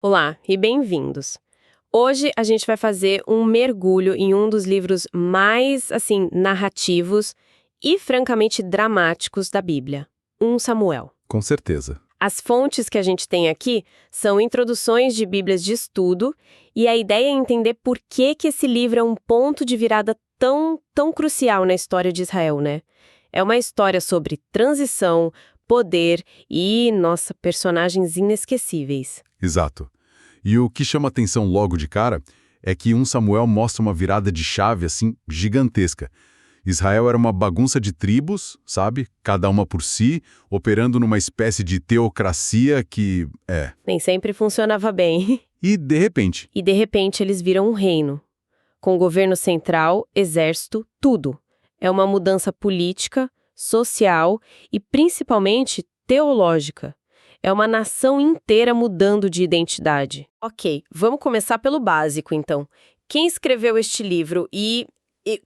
Olá e bem-vindos. Hoje a gente vai fazer um mergulho em um dos livros mais, narrativos e francamente dramáticos da Bíblia, 1 Samuel. Com certeza. As fontes que a gente tem aqui são introduções de Bíblias de estudo e a ideia é entender por que esse livro é um ponto de virada tão crucial na história de Israel, né? É uma história sobre transição, poder e, nossa, personagens inesquecíveis. Exato. E o que chama atenção logo de cara é que 1 Samuel mostra uma virada de chave, assim, gigantesca. Israel era uma bagunça de tribos, sabe? Cada uma por si, operando numa espécie de teocracia que... Nem sempre funcionava bem. E, de repente... E de repente eles viram um reino, com governo central, exército, tudo. É uma mudança política, social e principalmente teológica. É uma nação inteira mudando de identidade. Ok, vamos começar pelo básico, então. Quem escreveu este livro e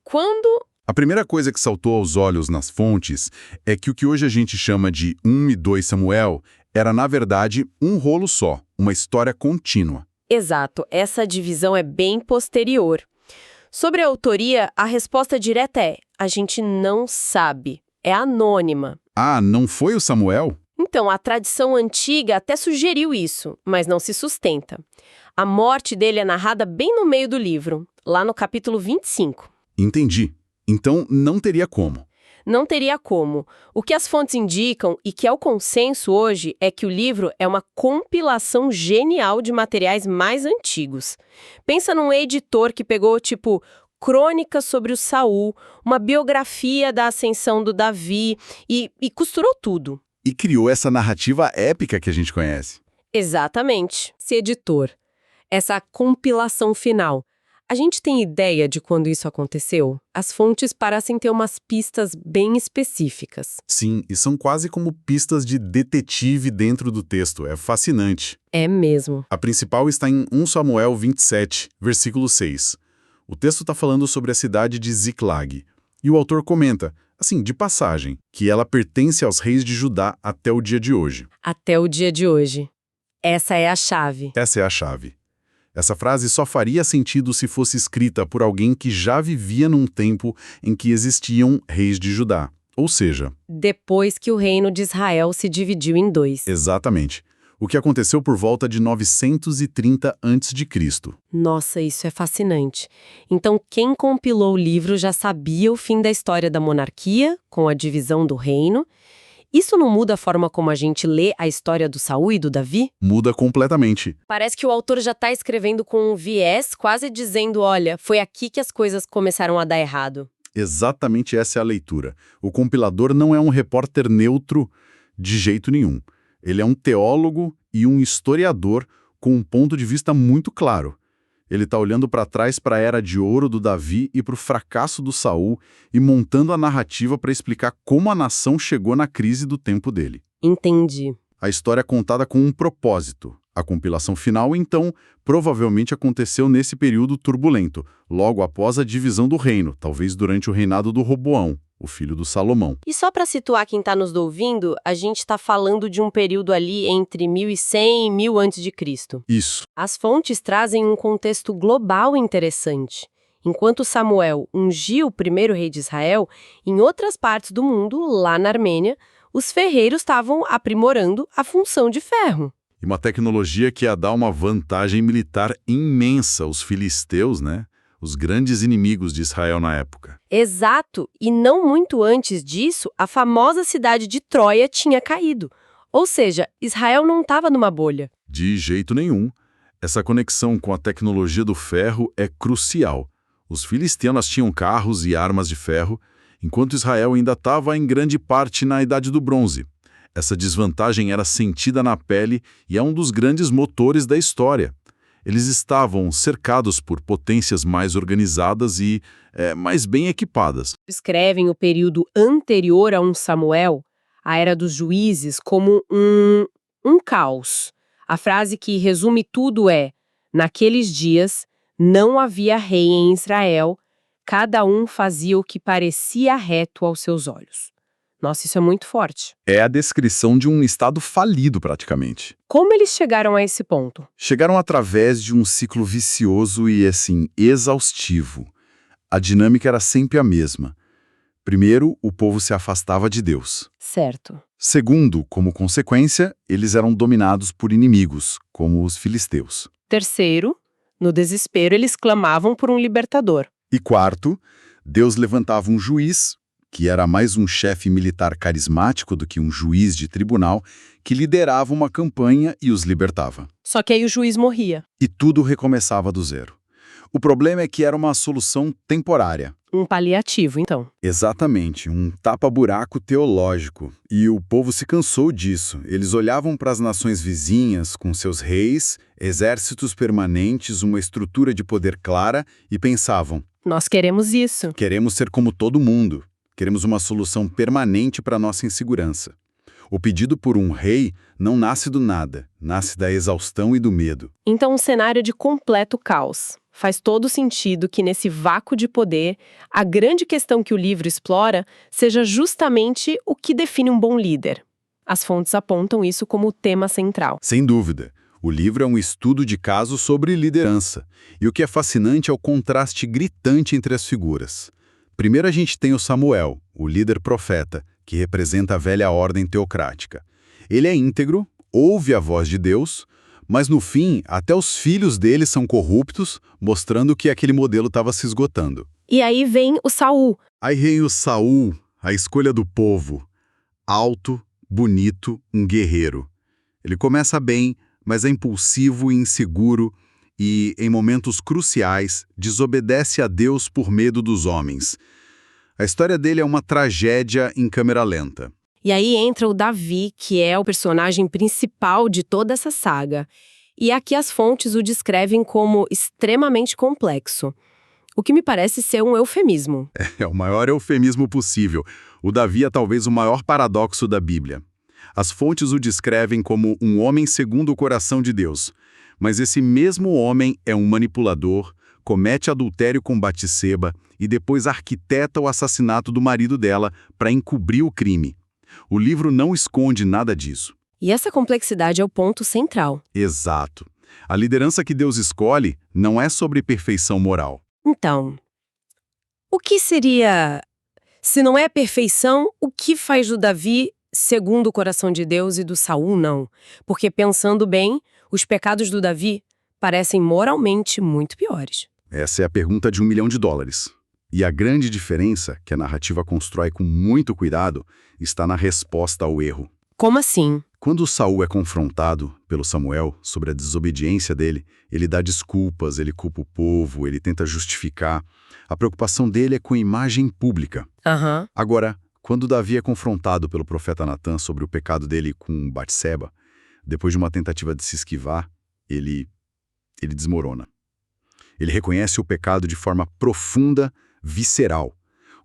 quando... A primeira coisa que saltou aos olhos nas fontes é que o que hoje a gente chama de 1 e 2 Samuel era, na verdade, um rolo só, uma história contínua. Exato, essa divisão é bem posterior. Sobre a autoria, a resposta direta é: a gente não sabe. É anônima. Ah, não foi o Samuel? Então, a tradição antiga até sugeriu isso, mas não se sustenta. A morte dele é narrada bem no meio do livro, lá no capítulo 25. Entendi. Então, não teria como. Não teria como. O que as fontes indicam, e que é o consenso hoje, é que o livro é uma compilação genial de materiais mais antigos. Pensa num editor que pegou, crônicas sobre o Saul, uma biografia da ascensão do Davi e costurou tudo. E criou essa narrativa épica que a gente conhece. Exatamente. Esse editor. Essa compilação final. A gente tem ideia de quando isso aconteceu? As fontes parecem ter umas pistas bem específicas. Sim, e são quase como pistas de detetive dentro do texto. É fascinante. É mesmo. A principal está em 1 Samuel 27, versículo 6. O texto está falando sobre a cidade de Ziklag. E o autor comenta, assim, de passagem, que ela pertence aos reis de Judá até o dia de hoje. Até o dia de hoje. Essa é a chave. Essa é a chave. Essa frase só faria sentido se fosse escrita por alguém que já vivia num tempo em que existiam reis de Judá. Ou seja... depois que o reino de Israel se dividiu em dois. Exatamente. O que aconteceu por volta de 930 a.C. Nossa, isso é fascinante. Então, quem compilou o livro já sabia o fim da história da monarquia, com a divisão do reino. Isso não muda a forma como a gente lê a história do Saul e do Davi? Muda completamente. Parece que o autor já está escrevendo com um viés, quase dizendo, olha, foi aqui que as coisas começaram a dar errado. Exatamente essa é a leitura. O compilador não é um repórter neutro de jeito nenhum. Ele é um teólogo e um historiador com um ponto de vista muito claro. Ele está olhando para trás para a era de ouro do Davi e para o fracasso do Saul e montando a narrativa para explicar como a nação chegou na crise do tempo dele. Entendi. A história é contada com um propósito. A compilação final, então, provavelmente aconteceu nesse período turbulento, logo após a divisão do reino, talvez durante o reinado do Roboão, o filho do Salomão. E só para situar quem está nos ouvindo, a gente está falando de um período ali entre 1100 e 1000 a.C. Isso. As fontes trazem um contexto global interessante. Enquanto Samuel ungiu o primeiro rei de Israel, em outras partes do mundo, lá na Armênia, os ferreiros estavam aprimorando a função de ferro. E uma tecnologia que ia dar uma vantagem militar imensa aos filisteus, né? Os grandes inimigos de Israel na época. Exato, e não muito antes disso, a famosa cidade de Troia tinha caído. Ou seja, Israel não estava numa bolha. De jeito nenhum. Essa conexão com a tecnologia do ferro é crucial. Os filisteus tinham carros e armas de ferro, enquanto Israel ainda estava em grande parte na Idade do Bronze. Essa desvantagem era sentida na pele e é um dos grandes motores da história. Eles estavam cercados por potências mais organizadas e mais bem equipadas. Descrevem o período anterior a 1 Samuel, a era dos juízes, como um caos. A frase que resume tudo é: naqueles dias não havia rei em Israel, cada um fazia o que parecia reto aos seus olhos. Nossa, isso é muito forte. É a descrição de um estado falido, praticamente. Como eles chegaram a esse ponto? Chegaram através de um ciclo vicioso e, assim, exaustivo. A dinâmica era sempre a mesma. Primeiro, o povo se afastava de Deus. Certo. Segundo, como consequência, eles eram dominados por inimigos, como os filisteus. Terceiro, no desespero, eles clamavam por um libertador. E quarto, Deus levantava um juiz, que era mais um chefe militar carismático do que um juiz de tribunal, que liderava uma campanha e os libertava. Só que aí o juiz morria. E tudo recomeçava do zero. O problema é que era uma solução temporária. Um paliativo, então. Exatamente, um tapa-buraco teológico. E o povo se cansou disso. Eles olhavam para as nações vizinhas, com seus reis, exércitos permanentes, uma estrutura de poder clara, e pensavam: Nós queremos isso. queremos ser como todo mundo. Queremos uma solução permanente para nossa insegurança. O pedido por um rei não nasce do nada, nasce da exaustão e do medo. Então, um cenário de completo caos. Faz todo sentido que nesse vácuo de poder, a grande questão que o livro explora seja justamente o que define um bom líder. As fontes apontam isso como o tema central. Sem dúvida, o livro é um estudo de caso sobre liderança. E o que é fascinante é o contraste gritante entre as figuras. Primeiro a gente tem o Samuel, o líder profeta, que representa a velha ordem teocrática. Ele é íntegro, ouve a voz de Deus, mas no fim, até os filhos dele são corruptos, mostrando que aquele modelo estava se esgotando. E aí vem o Saul. Aí vem o Saul, a escolha do povo. Alto, bonito, um guerreiro. Ele começa bem, mas é impulsivo e inseguro e, em momentos cruciais, desobedece a Deus por medo dos homens. A história dele é uma tragédia em câmera lenta. E aí entra o Davi, que é o personagem principal de toda essa saga. E aqui as fontes o descrevem como extremamente complexo. O que me parece ser um eufemismo. É o maior eufemismo possível. O Davi é talvez o maior paradoxo da Bíblia. As fontes o descrevem como um homem segundo o coração de Deus. Mas esse mesmo homem é um manipulador, comete adultério com Batseba e depois arquiteta o assassinato do marido dela para encobrir o crime. O livro não esconde nada disso. E essa complexidade é o ponto central. Exato. A liderança que Deus escolhe não é sobre perfeição moral. Então, o que seria... Se não é perfeição, o que faz do Davi segundo o coração de Deus e do Saul não? Porque, pensando bem, os pecados do Davi parecem moralmente muito piores. Essa é a pergunta de $1 milhão. E a grande diferença, que a narrativa constrói com muito cuidado, está na resposta ao erro. Como assim? Quando Saul é confrontado pelo Samuel sobre a desobediência dele, ele dá desculpas, ele culpa o povo, ele tenta justificar. A preocupação dele é com a imagem pública. Agora, quando Davi é confrontado pelo profeta Natã sobre o pecado dele com Batseba, depois de uma tentativa de se esquivar, ele desmorona. Ele reconhece o pecado de forma profunda, visceral.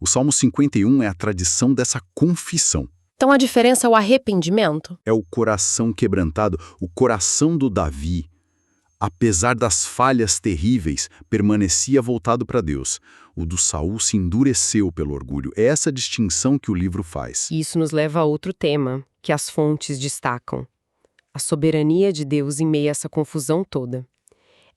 O Salmo 51 é a tradição dessa confissão. Então a diferença é o arrependimento? É o coração quebrantado, o coração do Davi, apesar das falhas terríveis, permanecia voltado para Deus. O do Saul se endureceu pelo orgulho. É essa distinção que o livro faz. Isso nos leva a outro tema, que as fontes destacam. A soberania de Deus em meio a essa confusão toda.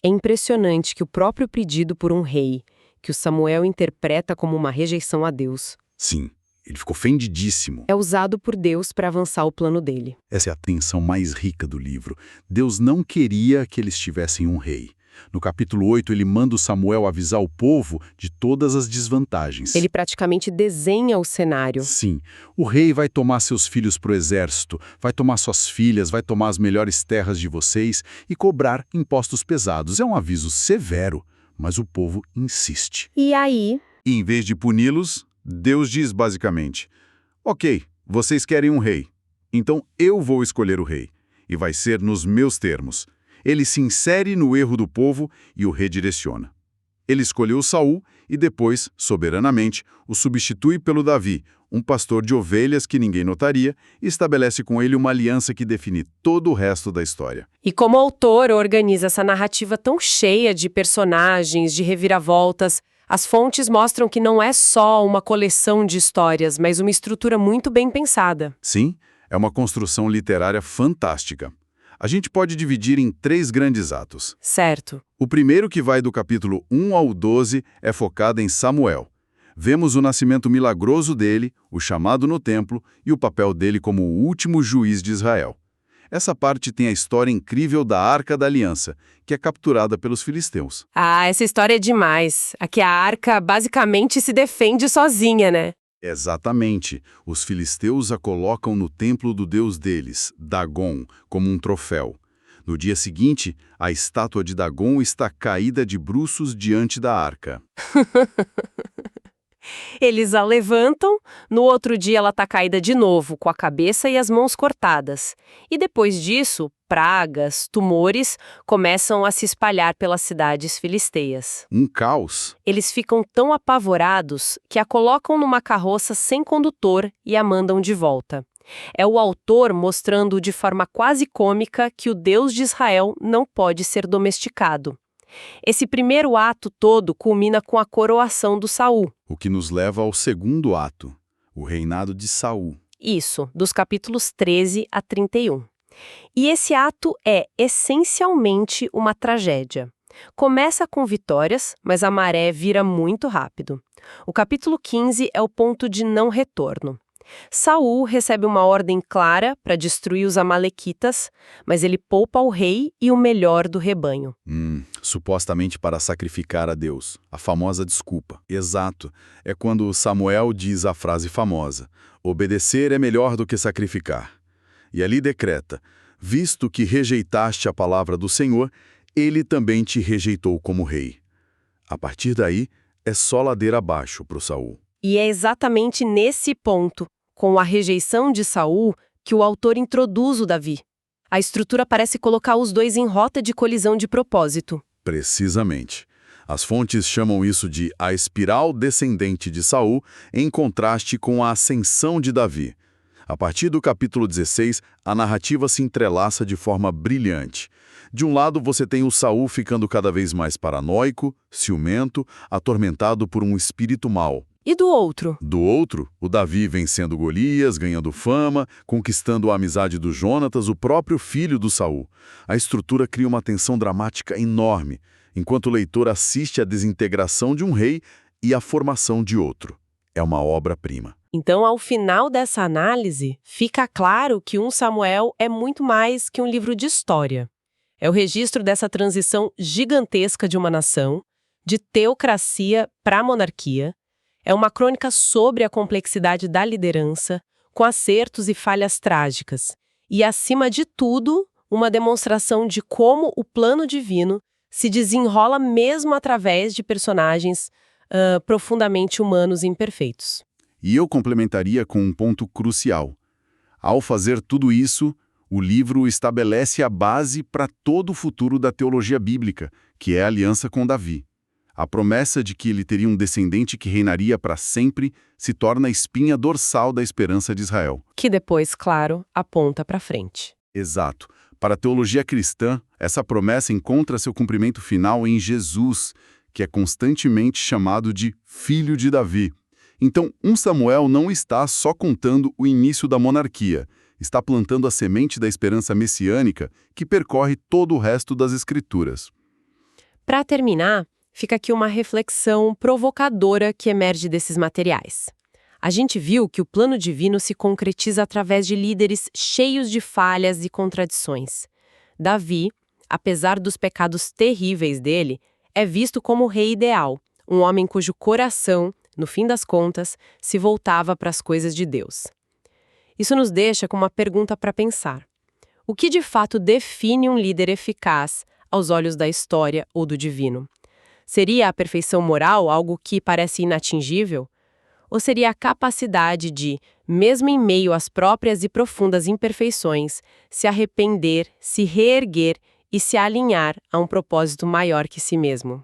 É impressionante que o próprio pedido por um rei, que o Samuel interpreta como uma rejeição a Deus, Sim, ele ficou ofendidíssimo. é usado por Deus para avançar o plano dele. Essa é a tensão mais rica do livro. Deus não queria que eles tivessem um rei. No capítulo 8, ele manda o Samuel avisar o povo de todas as desvantagens. Ele praticamente desenha o cenário. Sim, o rei vai tomar seus filhos para o exército, vai tomar suas filhas, vai tomar as melhores terras de vocês e cobrar impostos pesados. É um aviso severo, mas o povo insiste. E aí? E em vez de puni-los, Deus diz basicamente: ok, vocês querem um rei, então eu vou escolher o rei, e vai ser nos meus termos. Ele se insere no erro do povo e o redireciona. Ele escolheu Saul e depois, soberanamente, o substitui pelo Davi, um pastor de ovelhas que ninguém notaria, e estabelece com ele uma aliança que define todo o resto da história. E como autor organiza essa narrativa tão cheia de personagens, de reviravoltas, As fontes mostram que não é só uma coleção de histórias, mas uma estrutura muito bem pensada. Sim, é uma construção literária fantástica. A gente pode dividir em 3 grandes atos. Certo. O primeiro, que vai do capítulo 1 ao 12, é focado em Samuel. Vemos o nascimento milagroso dele, o chamado no templo e o papel dele como o último juiz de Israel. Essa parte tem a história incrível da Arca da Aliança, que é capturada pelos filisteus. Ah, essa história é demais. Aqui a arca basicamente se defende sozinha, né? Exatamente. Os filisteus a colocam no templo do deus deles, Dagon, como um troféu. No dia seguinte, a estátua de Dagon está caída de bruços diante da arca. Eles a levantam, no outro dia ela está caída de novo, com a cabeça e as mãos cortadas. E depois disso, pragas, tumores começam a se espalhar pelas cidades filisteias. Um caos. Eles ficam tão apavorados que a colocam numa carroça sem condutor e a mandam de volta. É o autor mostrando de forma quase cômica que o Deus de Israel não pode ser domesticado. Esse primeiro ato todo culmina com a coroação do Saul. O que nos leva ao segundo ato, o reinado de Saul. Isso, dos capítulos 13 a 31. E esse ato é, essencialmente, uma tragédia. Começa com vitórias, mas a maré vira muito rápido. O capítulo 15 é o ponto de não retorno. Saul recebe uma ordem clara para destruir os amalequitas, mas ele poupa o rei e o melhor do rebanho. Supostamente para sacrificar a Deus. A famosa desculpa. Exato. É quando Samuel diz a frase famosa: obedecer é melhor do que sacrificar. E ali decreta: visto que rejeitaste a palavra do Senhor, ele também te rejeitou como rei. A partir daí, é só ladeira abaixo para o Saul. E é exatamente nesse ponto, com a rejeição de Saul, que o autor introduz o Davi. A estrutura parece colocar os dois em rota de colisão de propósito. Precisamente. As fontes chamam isso de a espiral descendente de Saul, em contraste com a ascensão de Davi. A partir do capítulo 16, a narrativa se entrelaça de forma brilhante. De um lado, você tem o Saul ficando cada vez mais paranoico, ciumento, atormentado por um espírito mau. E do outro? Do outro, o Davi vencendo Golias, ganhando fama, conquistando a amizade do Jonatas, o próprio filho do Saul. A estrutura cria uma tensão dramática enorme, enquanto o leitor assiste à desintegração de um rei e à formação de outro. É uma obra-prima. Então, ao final dessa análise, fica claro que 1 Samuel é muito mais que um livro de história. É o registro dessa transição gigantesca de uma nação, de teocracia para monarquia. É uma crônica sobre a complexidade da liderança, com acertos e falhas trágicas. E, acima de tudo, uma demonstração de como o plano divino se desenrola mesmo através de personagens profundamente humanos e imperfeitos. E eu complementaria com um ponto crucial. Ao fazer tudo isso, o livro estabelece a base para todo o futuro da teologia bíblica, que é a aliança com Davi. A promessa de que ele teria um descendente que reinaria para sempre se torna a espinha dorsal da esperança de Israel. Que depois, claro, aponta para frente. Exato. Para a teologia cristã, essa promessa encontra seu cumprimento final em Jesus, que é constantemente chamado de Filho de Davi. Então, 1 Samuel não está só contando o início da monarquia, está plantando a semente da esperança messiânica que percorre todo o resto das Escrituras. Para terminar, fica aqui uma reflexão provocadora que emerge desses materiais. A gente viu que o plano divino se concretiza através de líderes cheios de falhas e contradições. Davi, apesar dos pecados terríveis dele, é visto como o rei ideal, um homem cujo coração, no fim das contas, se voltava para as coisas de Deus. Isso nos deixa com uma pergunta para pensar. O que de fato define um líder eficaz aos olhos da história ou do divino? Seria a perfeição moral algo que parece inatingível? Ou seria a capacidade de, mesmo em meio às próprias e profundas imperfeições, se arrepender, se reerguer e se alinhar a um propósito maior que si mesmo?